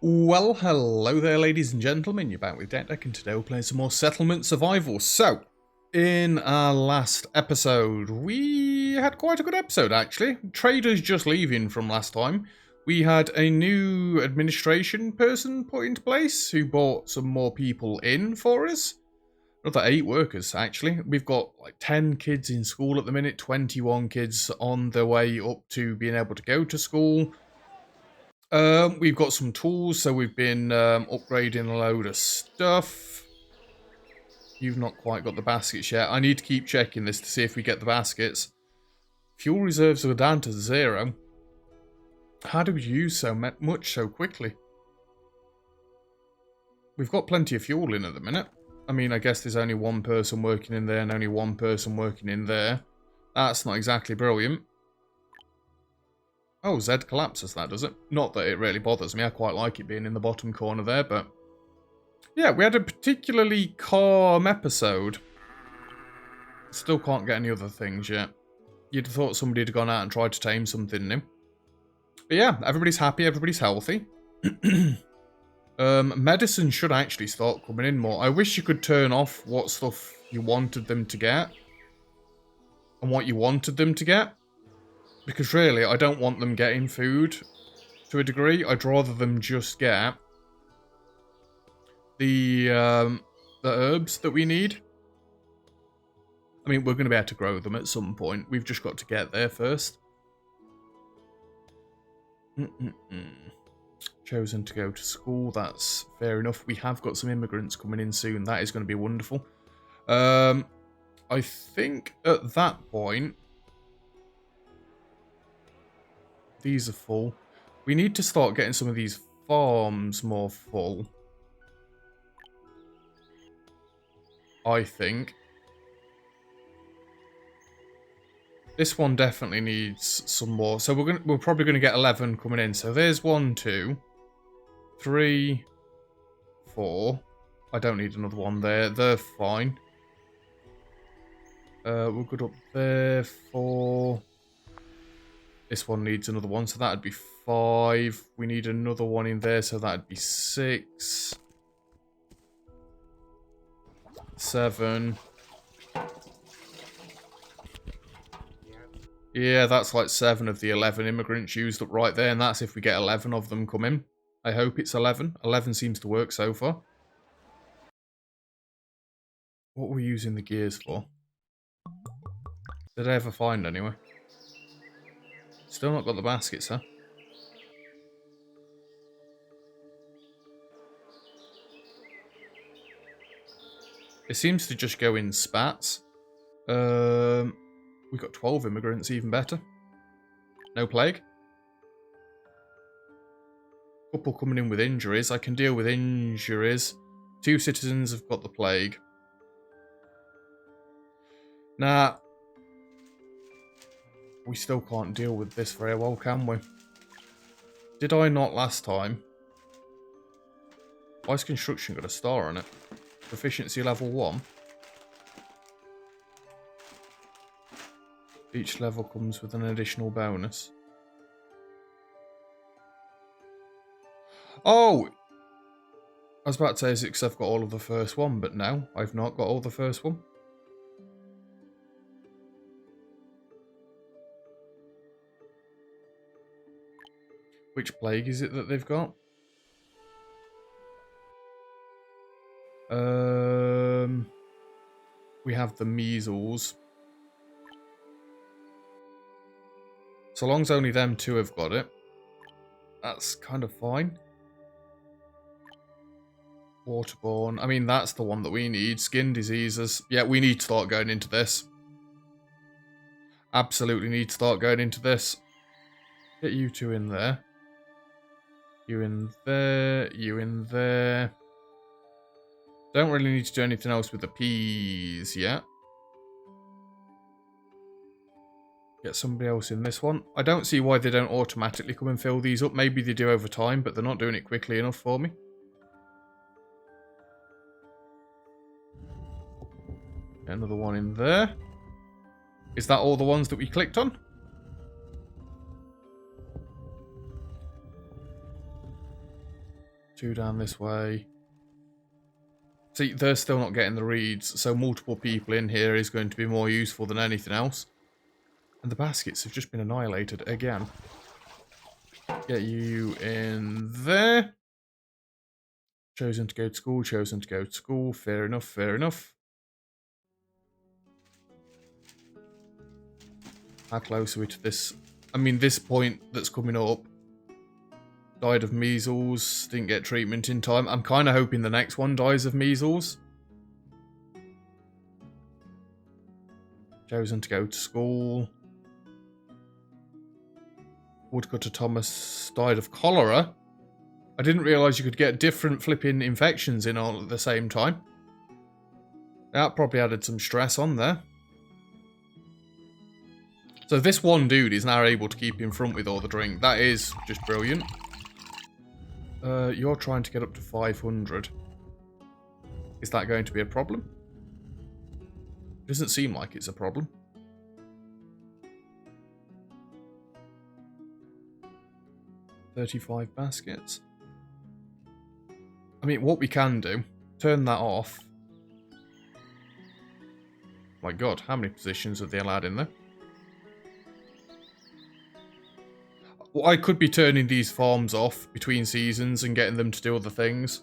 Well, hello there, ladies and gentlemen. You're back with Deck, and today we're playing some more Settlement Survival. So, in our last episode, we had quite a good episode, actually. Traders just leaving from last time. We had a new administration person put into place who brought some more people in for us. Another 8 workers, actually. We've got like 10 kids in school at the minute, 21 kids on their way up to being able to go to school. We've got some tools, so we've been upgrading a load of stuff. You've not quite got the baskets yet. I need to keep checking this to see if we get the baskets. Fuel reserves are down to 0. How do we use so much so quickly? We've got plenty of fuel in at the minute. I mean, I guess there's only one person working in there and only one person working in there. That's not exactly brilliant. Oh, Z collapses that, does it? Not that it really bothers me. I quite like it being in the bottom corner there, but... yeah, we had a particularly calm episode. Still can't get any other things yet. You'd have thought somebody had gone out and tried to tame something new. But yeah, everybody's happy, everybody's healthy. Medicine should actually start coming in more. I wish you could turn off what stuff you wanted them to get. And what you wanted them to get. Because really, I don't want them getting food to a degree. I'd rather them just get the herbs that we need. I mean, we're going to be able to grow them at some point. We've just got to get there first. Chosen to go to school. That's fair enough. We have got some immigrants coming in soon. That is going to be wonderful. I think at that point... these are full. We need to start getting some of these farms more full. I think. This one definitely needs some more. So we're probably going to get 11 coming in. So there's 1, 2, 3, 4. I don't need another one there. They're fine. We're good up there. 4. This one needs another one, so that'd be 5. We need another one in there, so that'd be 6. 7. Yeah, that's like 7 of the 11 immigrants used up right there, and that's if we get 11 of them come in. I hope it's 11. 11 seems to work so far. What were we using the gears for? Did I ever find anyway? Still not got the baskets, huh? It seems to just go in spats. We've got 12 immigrants, even better. No plague. Couple coming in with injuries. I can deal with injuries. 2 citizens have got the plague. Nah. We still can't deal with this very well, can we? Did I not last time? Why's construction got a star on it? Proficiency level 1. Each level comes with an additional bonus. Oh! I was about to say, is it because I've got all of the first one, but no, I've not got all the first one. Which plague is it that they've got? We have the measles. So long as only them 2 have got it, that's kind of fine. Waterborne. I mean, that's the one that we need. Skin diseases. Yeah, we need to start going into this. Absolutely need to start going into this. Get you 2 in there. You in there, you in there. Don't really need to do anything else with the peas yet. Get somebody else in this one. I don't see why they don't automatically come and fill these up. Maybe they do over time, but they're not doing it quickly enough for me. Another one in there. Is that all the ones that we clicked on? 2 down this way. See, they're still not getting the reads, so multiple people in here is going to be more useful than anything else. And the baskets have just been annihilated again. Get you in there. Chosen to go to school, chosen to go to school. Fair enough, fair enough. How close are we to this? I mean, this point that's coming up. Died of measles, didn't get treatment in time. I'm kind of hoping the next one dies of measles. Chosen to go to school. Woodcutter Thomas died of cholera. I didn't realise you could get different flipping infections in all at the same time. That probably added some stress on there. So this one dude is now able to keep in front with all the drink. That is just brilliant. You're trying to get up to 500. Is that going to be a problem? Doesn't seem like it's a problem. $35 baskets. I mean, what we can do, turn that off. My God, how many positions have they allowed in there? Well, I could be turning these farms off between seasons and getting them to do other things.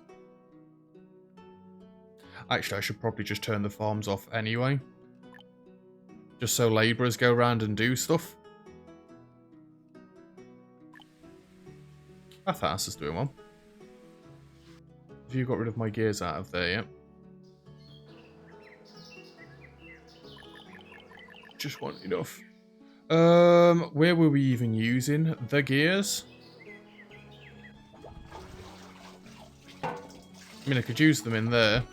Actually, I should probably just turn the farms off anyway. Just so labourers go around and do stuff. Bathhouse is doing well. Have you got rid of my gears out of there yet? Just want enough. Where were we even using the gears? I mean, I could use them in there.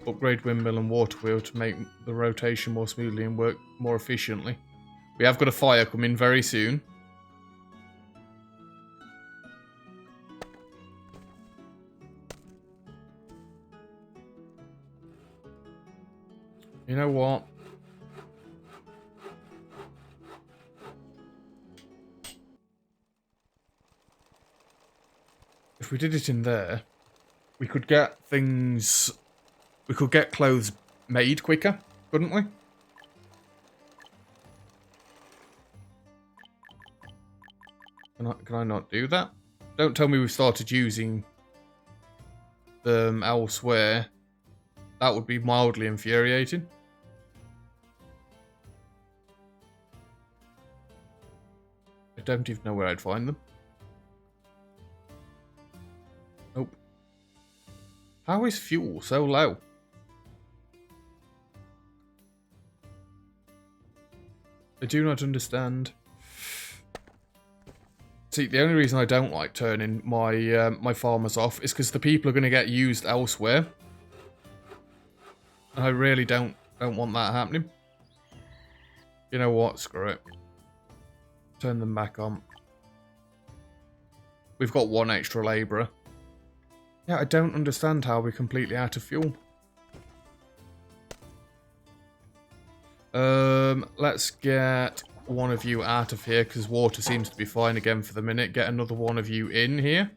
Upgrade windmill and water wheel to make the rotation more smoothly and work more efficiently. We have got a fire coming very soon. You know what? If we did it in there, we could get things... We could get clothes made quicker, couldn't we? Can I not do that? Don't tell me we've started using them elsewhere. That would be mildly infuriating. I don't even know where I'd find them. Nope. How is fuel so low? I do not understand. See, the only reason I don't like turning my my farmers off is because the people are going to get used elsewhere. And I really don't want that happening. You know what? Screw it. Turn them back on. We've got one extra labourer. Yeah, I don't understand how we're completely out of fuel. Let's get one of you out of here because water seems to be fine again for the minute. Get another one of you in here.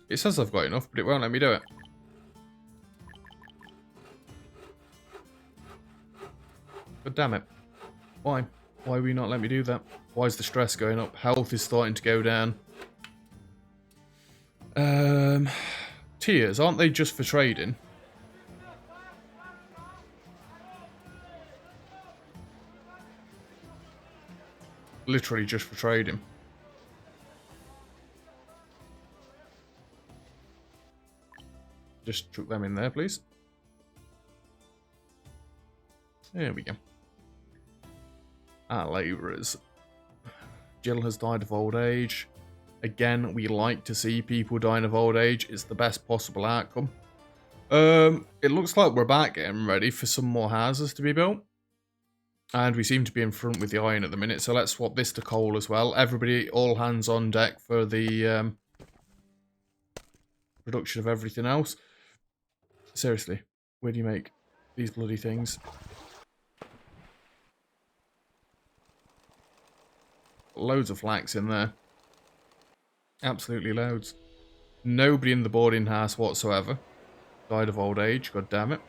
It says I've got enough, but it won't let me do it. But damn it. Why? Why will you not let me do that? Why is the stress going up? Health is starting to go down. Tiers, aren't they just for trading? Literally just for trading. Just chuck them in there, please. There we go. Our labourers. Jill has died of old age. Again, we like to see people dying of old age. It's the best possible outcome. It looks like we're about getting ready for some more houses to be built. And we seem to be in front with the iron at the minute, so let's swap this to coal as well. Everybody, all hands on deck for the production of everything else. Seriously, where do you make these bloody things? Loads of flax in there. Absolutely loads. Nobody in the boarding house whatsoever. Died of old age, god damn it.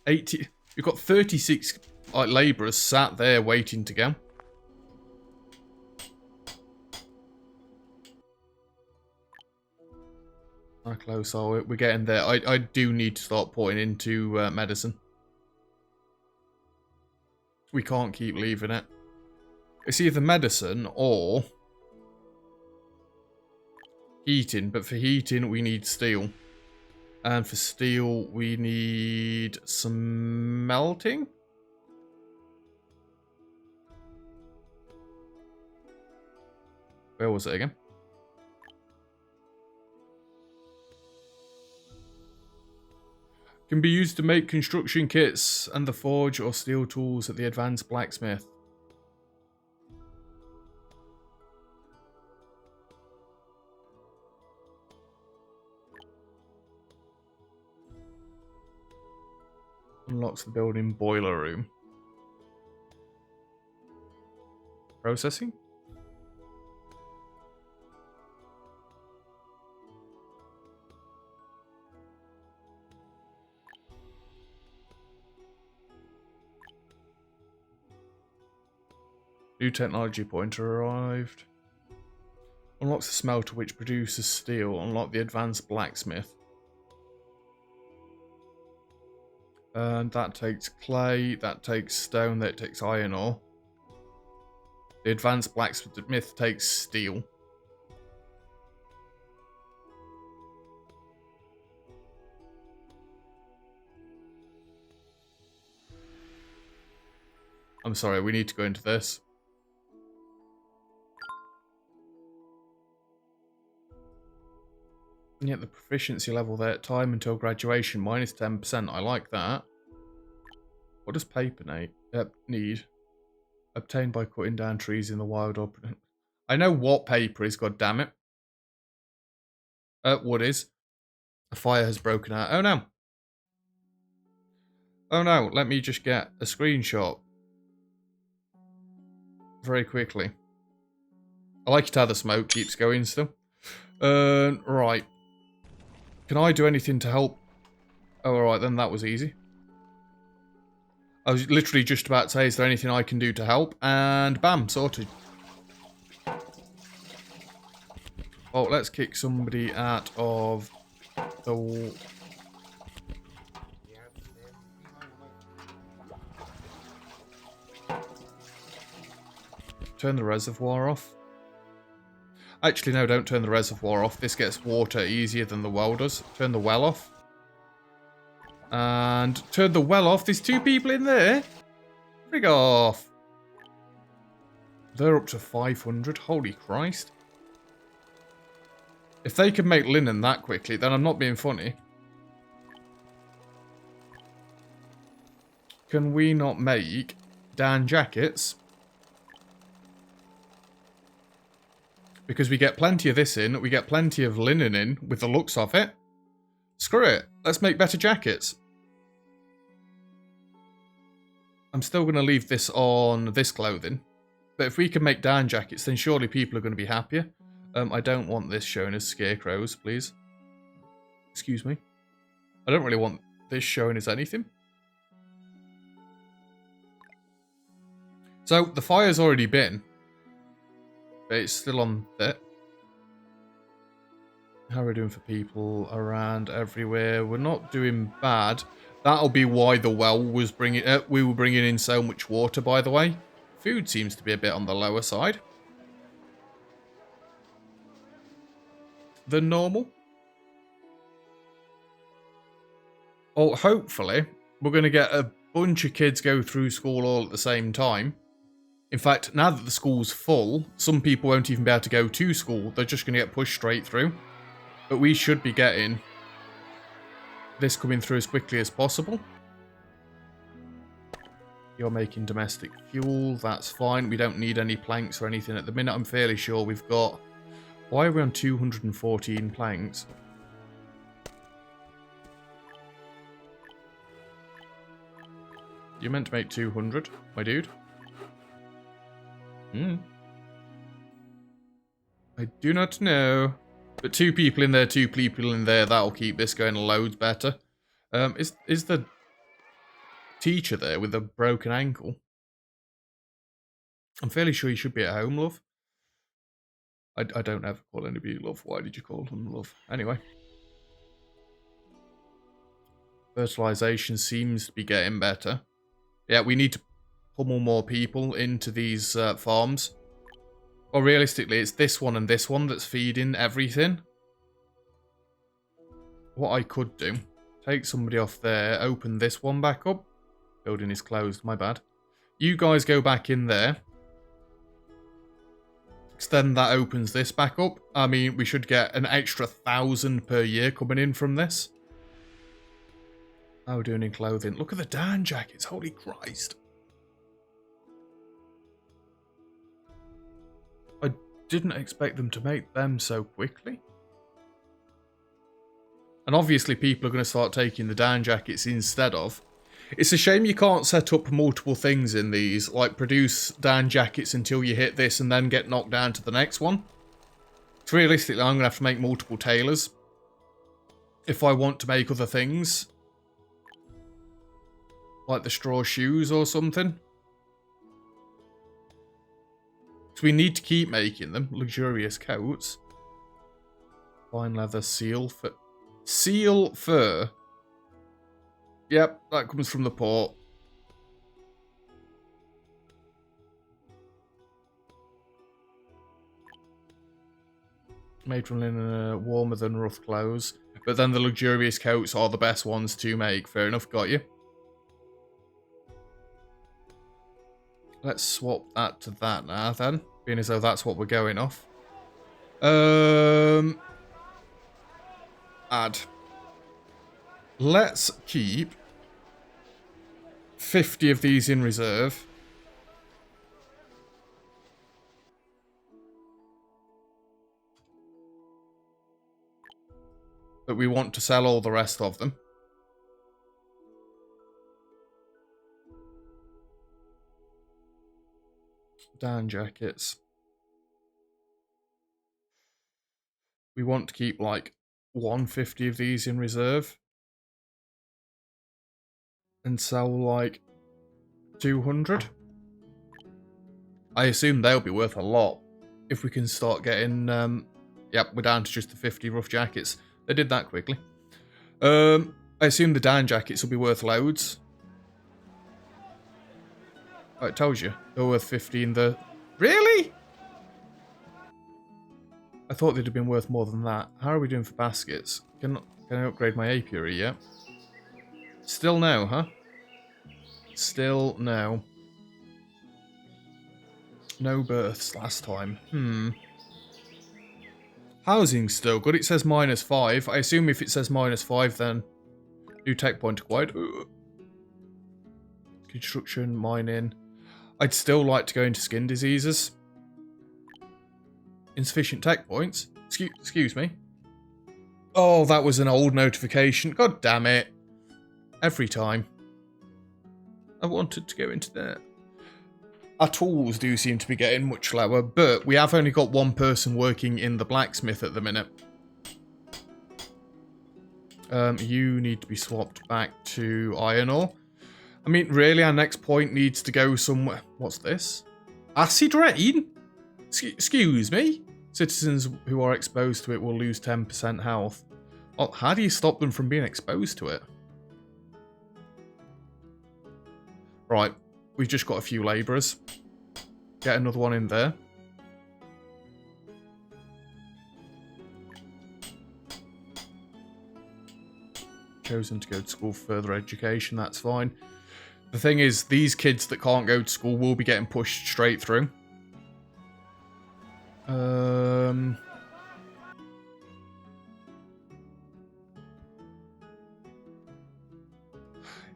80. You've got 36 labourers sat there waiting to go. How close are we? We're getting there. I do need to start putting into medicine. We can't keep leaving it. It's either medicine or heating. But for heating, we need steel. And for steel, we need some melting. Where was it again? Can be used to make construction kits and the forge or steel tools at the advanced blacksmith. Unlocks the building boiler room. Processing? New technology pointer arrived. Unlocks the smelter which produces steel. Unlock the advanced blacksmith. And that takes clay, that takes stone, that takes iron ore. The advanced blacksmith takes steel. I'm sorry, we need to go into this. And yet the proficiency level there, time until graduation, minus 10%. I like that. What does paper need? Obtained by cutting down trees in the wild or... I know what paper is, goddammit. Wood is. A fire has broken out. Oh no. Oh no, let me just get a screenshot. Very quickly. I like it how the smoke keeps going still. Right. Can I do anything to help? Oh, alright then, that was easy. I was literally just about to say, is there anything I can do to help? And bam, sorted. Oh, let's kick somebody out of the... Turn the reservoir off. Actually, no, don't turn the reservoir off. This gets water easier than the well does. Turn the well off. And turn the well off. There's 2 people in there. Frig off. They're up to 500. Holy Christ. If they can make linen that quickly, then I'm not being funny. Can we not make down jackets? Because we get plenty of this in, we get plenty of linen in, with the looks of it. Screw it, let's make better jackets. I'm still going to leave this on this clothing. But if we can make down jackets, then surely people are going to be happier. I don't want this shown as scarecrows, please. Excuse me. I don't really want this shown as anything. So, the fire's already been. But it's still on there. How are we doing for people around everywhere? We're not doing bad. That'll be why the well was bringing... we were bringing in so much water, by the way. Food seems to be a bit on the lower side than normal. Oh, hopefully, we're going to get a bunch of kids go through school all at the same time. In fact, now that the school's full, some people won't even be able to go to school. They're just going to get pushed straight through. But we should be getting this coming through as quickly as possible. You're making domestic fuel. That's fine. We don't need any planks or anything at the minute. I'm fairly sure we've got... Why are we on 214 planks? You're meant to make 200, my dude. I do not know. But 2 people in there, 2 people in there, that'll keep this going loads better. Is the teacher there with a broken ankle? I'm fairly sure he should be at home, love. I don't ever call anybody love. Why did you call them love? Anyway. Fertilization seems to be getting better. Yeah, we need to pummel more people into these farms. Or realistically, it's this one and this one that's feeding everything. What I could do, take somebody off there, open this one back up. Building is closed, my bad. You guys go back in there. Then that opens this back up. I mean, we should get an extra 1,000 per year coming in from this. How we're doing in clothing. Look at the down jackets, holy Christ. I didn't expect them to make them so quickly. And obviously people are going to start taking the down jackets instead of. It's a shame you can't set up multiple things in these, like produce down jackets until you hit this and then get knocked down to the next one. So realistically, I'm going to have to make multiple tailors if I want to make other things. Like the straw shoes or something. So we need to keep making them. Luxurious coats. Fine leather seal fur. Seal fur. Yep, that comes from the port. Made from linen, warmer than rough clothes. But then the luxurious coats are the best ones to make. Fair enough, got you. Let's swap that to that now then. Being as though that's what we're going off. Add. Let's keep 50 of these in reserve. But we want to sell all the rest of them. Down jackets. We want to keep like 150 of these in reserve. And sell like 200. I assume they'll be worth a lot if we can start getting. Yep, we're down to just the 50 rough jackets. They did that quickly. I assume the down jackets will be worth loads. Oh, it tells you they're worth 50 in the. Really? I thought they'd have been worth more than that. How are we doing for baskets? Can I upgrade my apiary yet? Still no, huh? Still no. No births last time. Housing's still good. It says -5. I assume if it says -5, then new tech point acquired. Construction, mining. I'd still like to go into skin diseases. Insufficient tech points. Excuse me. Oh, that was an old notification. God damn it. Every time. I wanted to go into that. Our tools do seem to be getting much lower, but we have only got one person working in the blacksmith at the minute. You need to be swapped back to iron ore. I mean, really, our next point needs to go somewhere. What's this? Acid rain? Excuse me? Citizens who are exposed to it will lose 10% health. Well, how do you stop them from being exposed to it? Right, we've just got a few labourers. Get another one in there. Chosen to go to school for further education, that's fine. The thing is, these kids that can't go to school will be getting pushed straight through.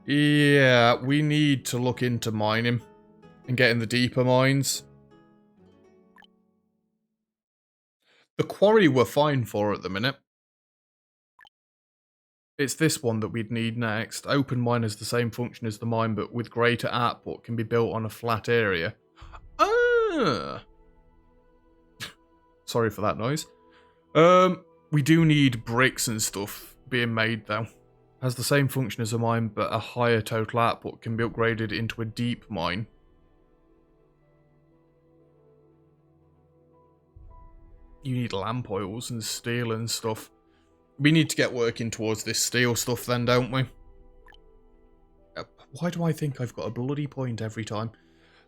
Yeah, we need to look into mining and getting the deeper mines. The quarry we're fine for at the minute. It's this one that we'd need next. Open mine has the same function as the mine, but with greater output, can be built on a flat area. Ah! Sorry for that noise. We do need bricks and stuff being made, though. Has the same function as a mine, but a higher total output, can be upgraded into a deep mine. You need lamp oils and steel and stuff. We need to get working towards this steel stuff then, don't we? Why do I think I've got a bloody point every time?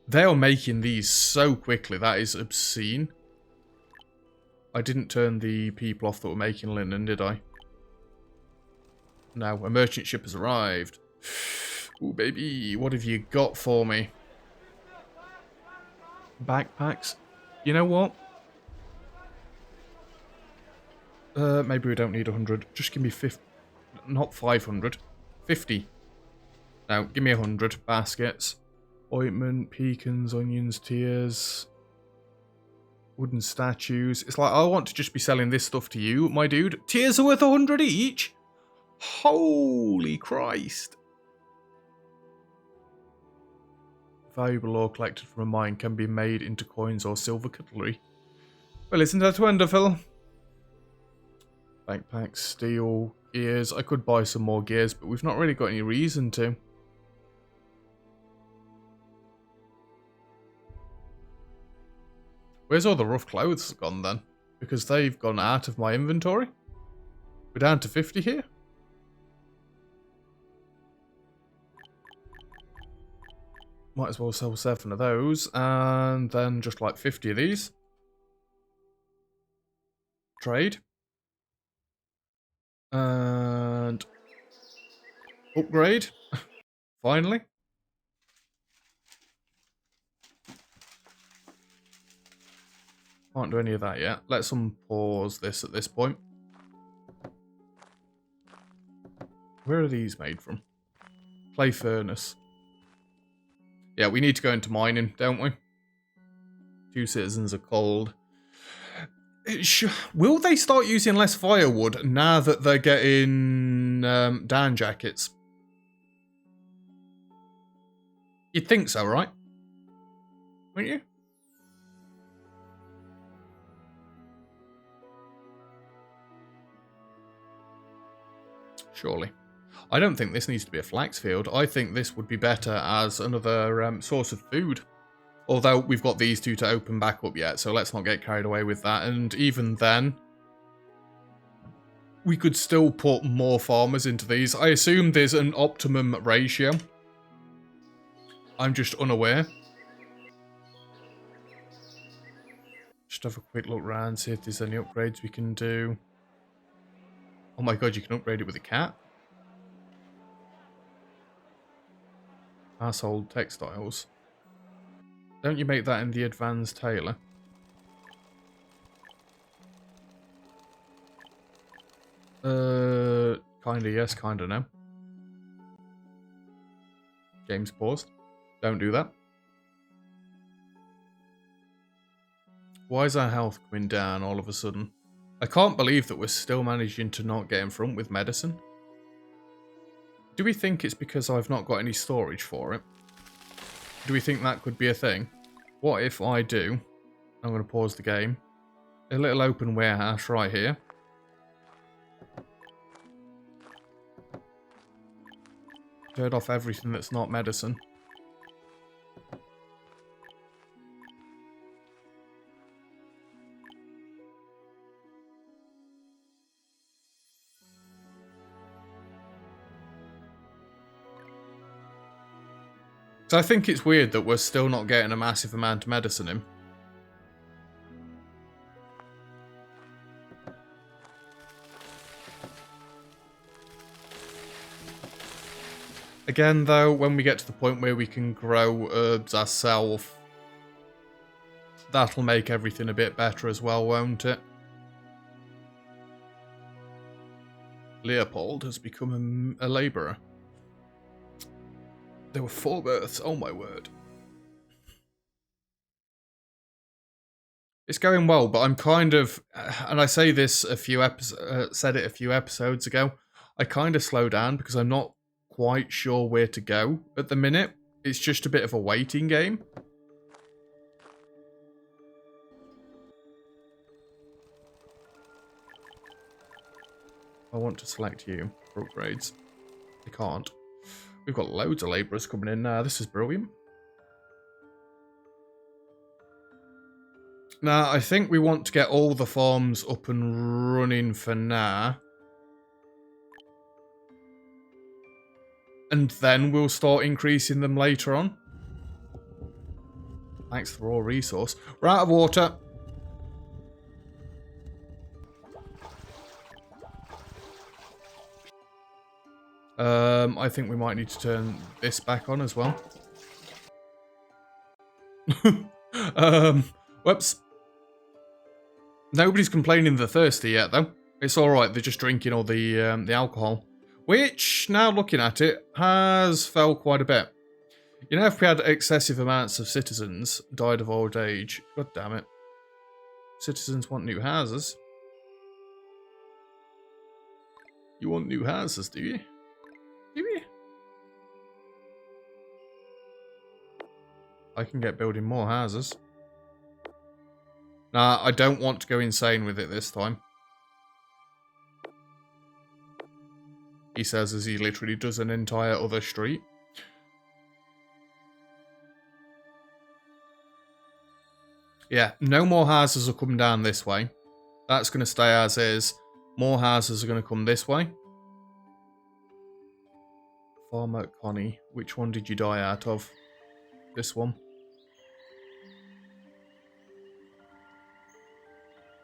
They are making these so quickly, that is obscene. I didn't turn the people off that were making linen, did I? No, a merchant ship has arrived. Ooh, baby, what have you got for me? Backpacks? You know what? Maybe we don't need 100. Just give me 50. Not 500. 50. No, give me 100 baskets. Ointment, pecans, onions, tears. Wooden statues. It's like, I want to just be selling this stuff to you, my dude. Tears are worth 100 each? Holy Christ. Valuable ore collected from a mine can be made into coins or silver cutlery. Well, isn't that wonderful? Backpacks, steel, gears. I could buy some more gears, but we've not really got any reason to. Where's all the rough clothes gone then? Because they've gone out of my inventory. We're down to 50 here. Might as well sell 7 of those, and then just like 50 of these. Trade. And upgrade. Finally. Can't do any of that yet. Let's unpause this at this point. Where are these made from? Clay furnace. Yeah, we need to go into mining, don't we? 2 citizens are cold. Will they start using less firewood now that they're getting down jackets? You'd think so, right? Wouldn't you? Surely. I don't think this needs to be a flax field. I think this would be better as another source of food. Although we've got these 2 to open back up yet, so let's not get carried away with that. And even then, we could still put more farmers into these. I assume there's an optimum ratio. I'm just unaware. Just have a quick look around, see if there's any upgrades we can do. Oh my god, you can upgrade it with a cat? Household textiles. Don't you make that in the advanced tailor? Kinda yes, kinda no. Game's paused. Don't do that. Why is our health coming down all of a sudden? I can't believe that we're still managing to not get in front with medicine. Do we think it's because I've not got any storage for it? Do we think that could be a thing? What if I do? I'm going to pause the game. A little open warehouse right here. Turn off everything that's not medicine. So I think it's weird that we're still not getting a massive amount of medicine in. Again, though, when we get to the point where we can grow herbs ourselves, that'll make everything a bit better as well, won't it? Leopold has become a labourer. There were 4 births, oh my word. It's going well, but I'm kind of, and I say this a few said it a few episodes ago, I kind of slow down because I'm not quite sure where to go at the minute. It's just a bit of a waiting game. I want to select you for upgrades. I can't. We've got loads of labourers coming in now. This is brilliant. Now, I think we want to get all the farms up and running for now. And then we'll start increasing them later on. Thanks for raw resource. We're out of water. I think we might need to turn this back on as well. Whoops. Nobody's complaining they're thirsty yet, though. It's alright, they're just drinking all the alcohol. Which, now looking at it, has fell quite a bit. You know, if we had excessive amounts of citizens died of old age, god damn it. Citizens want new houses. You want new houses, do you? Do you? I can get building more houses. Nah, I don't want to go insane with it this time. He says as he literally does an entire other street. Yeah, no more houses are coming down this way. That's going to stay as is. More houses are going to come this way. Farmer Connie, which one did you die out of? This one.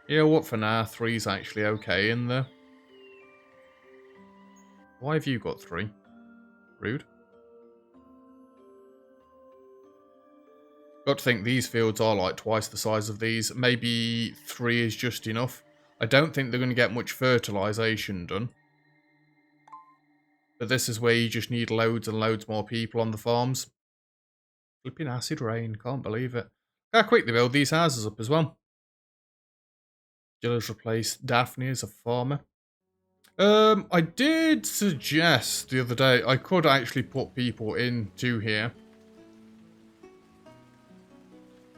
Yeah, what for now? 3's actually okay in there. Why have you got 3? Rude. Got to think these fields are like twice the size of these. Maybe 3 is just enough. I don't think they're going to get much fertilization done. But this is where you just need loads and loads more people on the farms. Flipping acid rain, can't believe it. Look how quick they build these houses up as well. Jilla's replaced Daphne as a farmer. I did suggest the other day I could actually put people into here.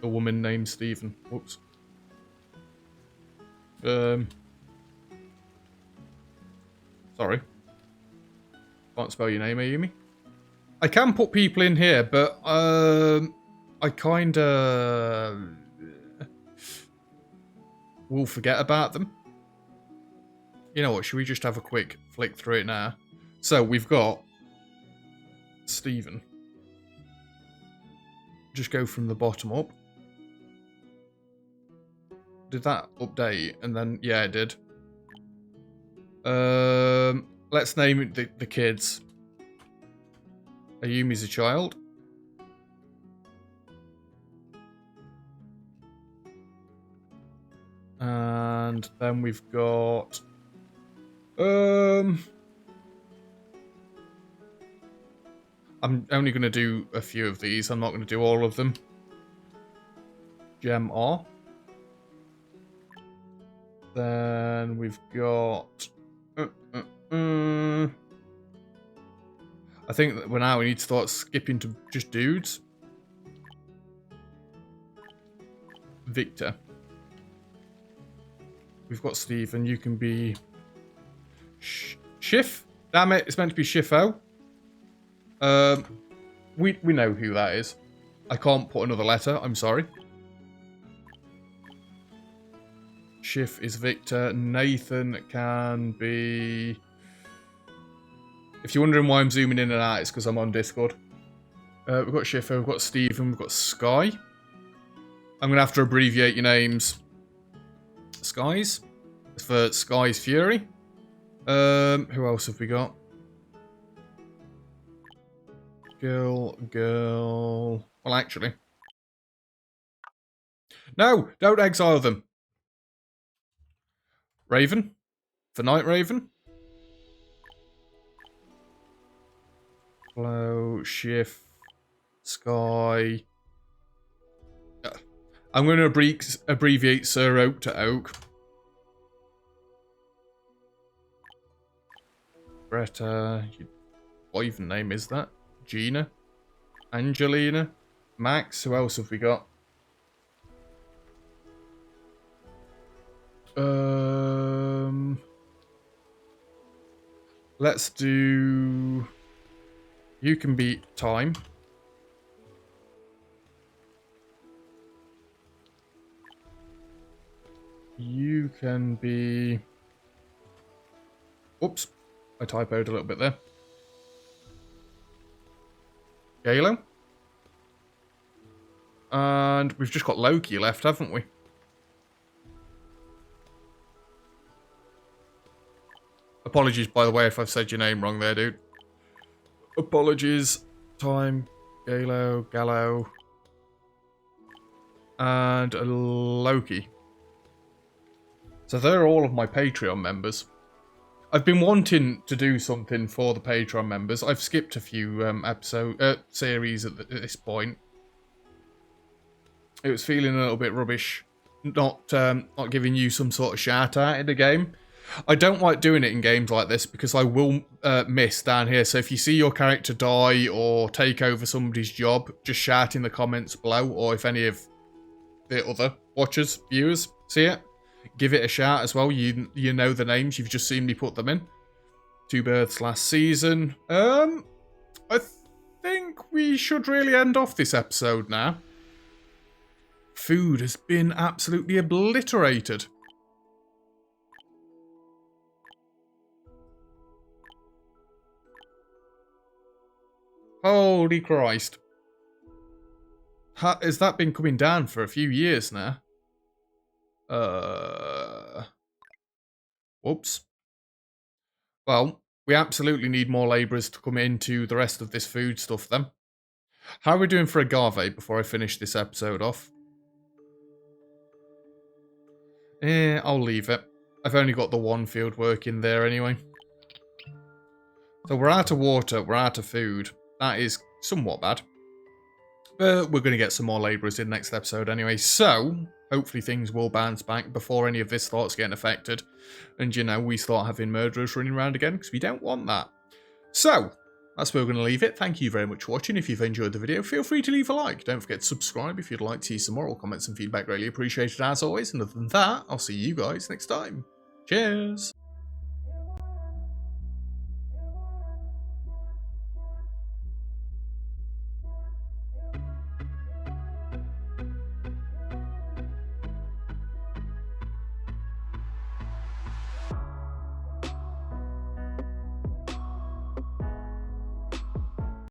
A woman named Stephen. Whoops. Sorry. Can't spell your name, Ayumi. I can put people in here, but I kinda will forget about them. You know what, should we just have a quick flick through it now? So we've got Stephen. Just go from the bottom up. Did that update? And then, yeah, it did. Let's name it the kids. Ayumi's a child. And then we've got... I'm only going to do a few of these. I'm not going to do all of them. Gem R. Then we've got... I think that now we need to start skipping to just dudes. Victor. We've got Steve, and you can be... Schiff? Damn it, it's meant to be Schiffo. We know who that is. I can't put another letter, I'm sorry. Schiff is Victor. Nathan can be... If you're wondering why I'm zooming in and out, it's because I'm on Discord. We've got Schiffo, we've got Stephen, we've got Sky. I'm going to have to abbreviate your names. Skies. It's for Sky's Fury. Who else have we got? Girl. Well, actually. No, don't exile them. Raven. For Night Raven. Flow, Shift, Sky. I'm going to abbreviate Sir Oak to Oak. Greta. What even name is that? Gina. Angelina. Max. Who else have we got? Let's do... You can beat time. You can be... Oops. I typoed a little bit there. Galo. And we've just got Loki left, haven't we? Apologies, by the way, if I've said your name wrong there, dude. Apologies. Time, Gallo, and Loki. So they're all of my Patreon members. I've been wanting to do something for the Patreon members. I've skipped a few series at this point. It was feeling a little bit rubbish, not giving you some sort of shout out in the game. I don't like doing it in games like this because I will miss down here. So if you see your character die or take over somebody's job, just shout in the comments below. Or if any of the other watchers, viewers see it, give it a shout as well. You know the names. You've just seen me put them in. 2 births last season. I think we should really end off this episode now. Food has been absolutely obliterated. Holy Christ. Has that been coming down for a few years now? Whoops. Well, we absolutely need more labourers to come into the rest of this food stuff then. How are we doing for agave before I finish this episode off? I'll leave it. I've only got the one field working there anyway. So we're out of water, we're out of food. That is somewhat bad. But we're going to get some more labourers in next episode anyway. So, hopefully things will bounce back before any of this starts getting affected. And, you know, we start having murderers running around again, because we don't want that. So, that's where we're going to leave it. Thank you very much for watching. If you've enjoyed the video, feel free to leave a like. Don't forget to subscribe if you'd like to see some more. Comments and feedback greatly appreciated as always. And other than that, I'll see you guys next time. Cheers!